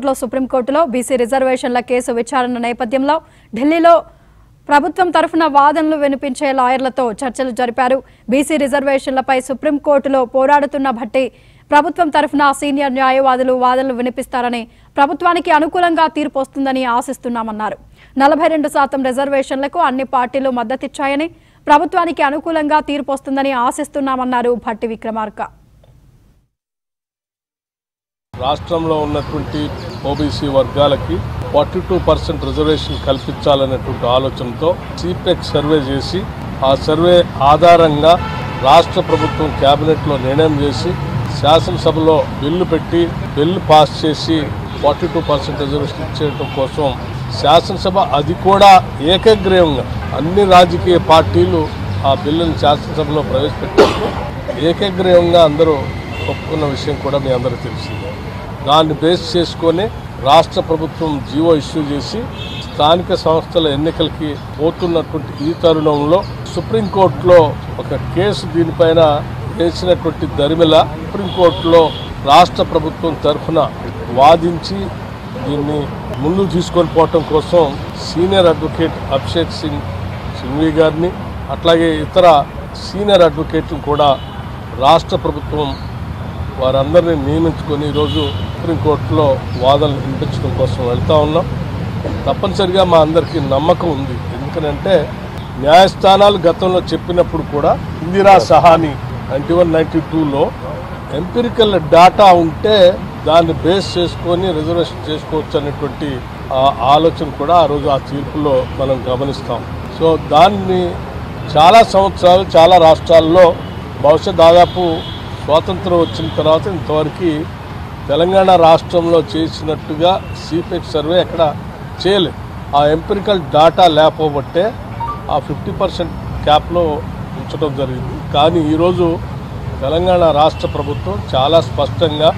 సుప్రీంకోర్టులో బీసీ రిజర్వేషన్ల కేసు విచారణ నేపథ్యంలో ఢిల్లీలో ప్రభుత్వం తరఫున వాదనలు వినిపించే లాయర్లతో చర్చలు జరిపారు. బీసీ రిజర్వేషన్లపై సుప్రీంకోర్టులో పోరాడుతున్న భట్టి ప్రభుత్వం తరఫున సీనియర్ న్యాయవాదులు వాదనలు వినిపిస్తారని, ప్రభుత్వానికి అనుకూలంగా తీర్పు వస్తుందని ఆశిస్తున్నామన్నారు. 42% రిజర్వేషన్లకు అన్ని పార్టీలు మద్దతిచ్చాయని, ప్రభుత్వానికి అనుకూలంగా తీర్పు వస్తుందని ఆశిస్తున్నామన్నారు భట్టి విక్రమార్క. రాష్ట్రంలో ఉన్నటువంటి ఓబీసీ వర్గాలకి 42% రిజర్వేషన్ కల్పించాలనేటువంటి ఆలోచనతో సిపెక్ సర్వే చేసి, ఆ సర్వే ఆధారంగా రాష్ట్ర ప్రభుత్వం కేబినెట్లో నిర్ణయం చేసి శాసనసభలో బిల్లు పాస్ చేసి 42% రిజర్వేషన్ ఇచ్చేయడం కోసం శాసనసభ అది కూడా ఏకగ్రీవంగా అన్ని రాజకీయ పార్టీలు ఆ బిల్లును శాసనసభలో ప్రవేశపెట్టారు. ఏకగ్రీవంగా అందరూ ఒప్పుకున్న విషయం కూడా మీ అందరికీ తెలిసిందే. దాన్ని బేస్ చేసుకొని రాష్ట్ర ప్రభుత్వం జీవో ఇష్యూ చేసి స్థానిక సంస్థల ఎన్నికలకి పోతున్నటువంటి ఈ తరుణంలో సుప్రీంకోర్టులో ఒక కేసు దీనిపైన వేసినటువంటి దరిమిల సుప్రీంకోర్టులో రాష్ట్ర ప్రభుత్వం తరఫున వాదించి దీన్ని ముందు తీసుకొని పోవటం కోసం సీనియర్ అడ్వకేట్ అభిషేక్ సింఘ్వి గారిని, అట్లాగే ఇతర సీనియర్ అడ్వకేట్లను కూడా రాష్ట్ర ప్రభుత్వం వారందరినీ నియమించుకొని ఈరోజు సుప్రీంకోర్టులో వాదనలు వినిపించడం కోసం వెళ్తూ ఉన్నాం. తప్పనిసరిగా మా అందరికీ నమ్మకం ఉంది. ఎందుకంటే న్యాయస్థానాలు గతంలో చెప్పినప్పుడు కూడా ఇందిరా సహాని 9192లో ఎంపిరికల్ డాటా ఉంటే దాన్ని బేస్ చేసుకొని రిజర్వేషన్ చేసుకోవచ్చు అనేటువంటి ఆలోచన కూడా ఆ రోజు ఆ తీర్పులో మనం గమనిస్తాం. సో దాన్ని చాలా సంవత్సరాలు చాలా రాష్ట్రాల్లో బహుశా దాదాపు స్వాతంత్రం వచ్చిన తర్వాత ఇంతవరకు తెలంగాణ రాష్ట్రంలో చేసినట్టుగా సిపెక్ సర్వే ఎక్కడ చేయలేదు. ఆ ఎంపిరికల్ డాటా లేకపోబట్టే ఆ 50% క్యాప్లో ఉంచడం జరిగింది. కానీ ఈరోజు తెలంగాణ రాష్ట్ర ప్రభుత్వం చాలా స్పష్టంగా